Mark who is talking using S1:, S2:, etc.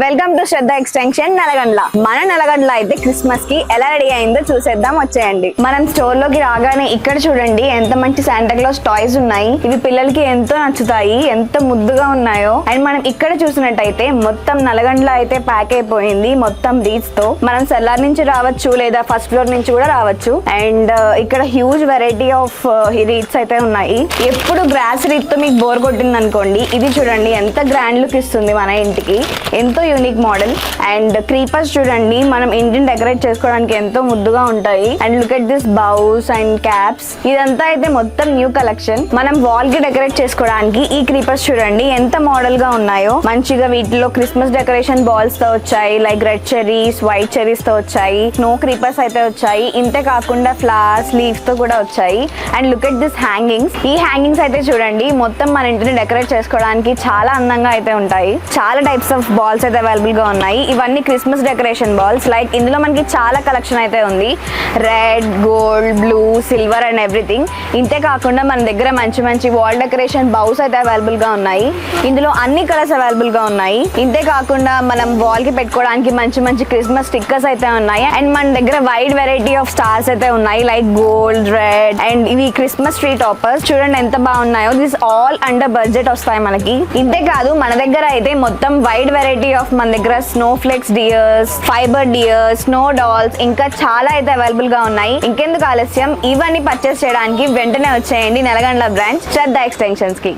S1: Welcome to Shraddha extension Nalgonda. మన నల్గొండలో అయితే క్రిస్మస్ కి ఎలా రెడీ అయిందో చూసేద్దాం, వచ్చేయండి. మనం స్టోర్ లోకి రాగానే ఇక్కడ చూడండి ఎంత మంచి శాంటా క్లాస్ టాయ్స్ ఉన్నాయి. ఇవి పిల్లలకి ఎంతో నచ్చుతాయి, ఎంత ముద్దుగా ఉన్నాయో. అండ్ మనం ఇక్కడ చూసినట్టయితే మొత్తం నల్గొండలో అయితే ప్యాక్ అయిపోయింది మొత్తం రీట్స్ తో. మనం సెల్లార్ నుంచి రావచ్చు లేదా ఫస్ట్ ఫ్లోర్ నుంచి కూడా రావచ్చు. అండ్ ఇక్కడ హ్యూజ్ వెరైటీ ఆఫ్ రీట్స్ అయితే ఉన్నాయి. ఎప్పుడు గ్రాస్ రీట్ తో మీకు బోర్ కొట్టింది అనుకోండి, ఇది చూడండి ఎంత గ్రాండ్ లుక్ ఇస్తుంది మన ఇంటికి. ఎంతో యూనిక్ మోడల్. అండ్ క్రీపర్స్ చూడండి మనం ఇంటిని డెకరేట్ చేసుకోవడానికి ఎంతో ముద్దుగా ఉంటాయి. And look at this bowls and caps. ఇదంతా అయితే మొత్తం న్యూ కలెక్షన్. మనం వాల్ కి డెకరేట్ చేసుకోవడానికి ఈ క్రీపర్స్ చూడండి ఎంత మోడల్ గా ఉన్నాయో. మంచిగా వీటిలో క్రిస్మస్ డెకరేషన్ బాల్స్ తో వచ్చాయి, like red cherries, white cherries తో వచ్చాయి, స్నో క్రీపర్స్ అయితే వచ్చాయి. ఇంతే కాకుండా ఫ్లవర్స్, లీవ్స్ తో కూడా వచ్చాయి. And look at this hangings. ఈ హ్యాంగింగ్స్ అయితే చూడండి మొత్తం మన ఇంటిని డెకరేట్ చేసుకోవడానికి చాలా అందంగా అయితే ఉంటాయి. చాలా టైప్స్ ఆఫ్ బాల్స్ అయితే అవైలబుల్ గా ఉన్నాయి. ఇవన్నీ క్రిస్మస్ డెకరేషన్ బాల్స్. లైక్ ఇందులో మనకి చాలా కలెక్షన్ అయితే ఉంది, red, gold, blue, silver and everything. ఇంతే కాకుండా మన దగ్గర మంచి మంచి వాల్ డెకరేషన్ బౌల్స్ అయితే అవైలబుల్ గా ఉన్నాయి. ఇందులో అన్ని కలర్స్ అవైలబుల్ గా ఉన్నాయి. ఇంతే కాకుండా మనం వాల్ కి పెట్టుకోవడానికి మంచి మంచి క్రిస్మస్ స్టిక్కర్స్ అయితే ఉన్నాయి. అండ్ మన దగ్గర వైడ్ వెరైటీ ఆఫ్ స్టార్స్ అయితే ఉన్నాయి, లైక్ గోల్డ్, రెడ్. అండ్ ఇవి క్రిస్మస్ ట్రీ టాపర్స్ చూడండి ఎంత బాగున్నాయో. దిస్ ఆల్ అండర్ బడ్జెట్ వస్తాయి మనకి. ఇంతే కాదు మన దగ్గర అయితే మొత్తం వైడ్ వెరైటీ ఆఫ్ మన దగ్గర snowflakes deers, fibre deers, snow dolls ఇంకా చాలా అయితే అవైలబుల్ గా ఉన్నాయి. ఇంకెందుకు ఆలస్యం, ఇవన్నీ పర్చేస్ చేయడానికి వెంటనే వచ్చేయండి నల్గొండ బ్రాంచ్ శ్రద్ధ ఎక్స్టెన్షన్స్ కి.